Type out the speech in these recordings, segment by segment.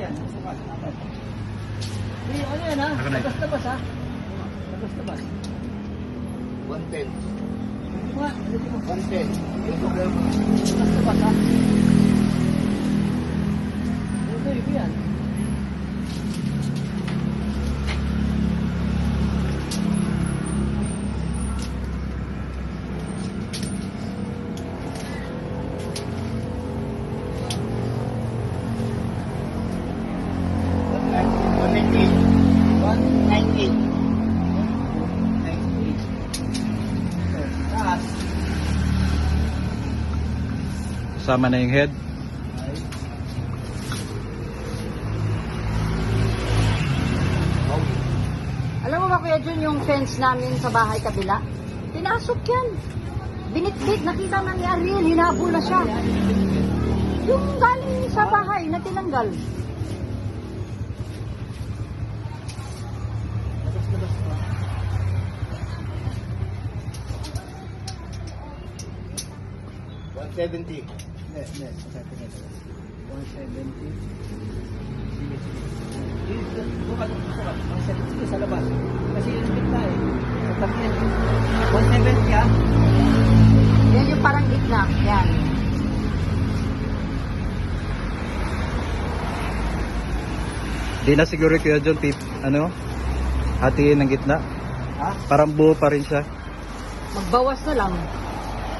yan. Sukat. Ano yan ha? Labas-labas ha? Labas-labas. 110. Mga, 110. Yung problema. labas-labas ha? Ito yan. Sama na yung head. Alam mo ba Kuya Jun, yung fence namin sa bahay kabila? Pinasok yan. Binitbit, nakita na ni Ariel, hinabol na siya. Yung galing sa bahay na tinanggal. Labas-labas pa. $170. Hindi. 170. Sige. Sukat. 170 sa labas. Kasi yung gitna eh. Tapi yan. 170 ha? Yan yung parang gitna. Yan. Di na siguro Kuya John, hatiin ng gitna. Ha? Parang buo pa rin siya. Magbawas na lang.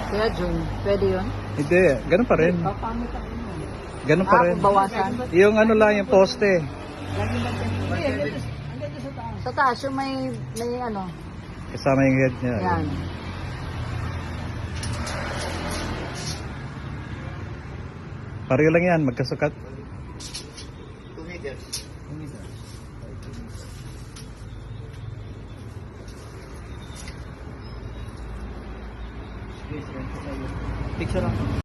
Kuya Jun, pwede yun? Hindi, ganun pa rin. Papamit ako yun. Ganun pa rin. Bawasan. Yung ano lang, yung poste. Lagi ba hindi, hanggang doon sa taas. Sa taas, yung may ano. Kasama yung head niya. Yan. Pareho lang yan, magkasukat. 2 meters. Picture lang.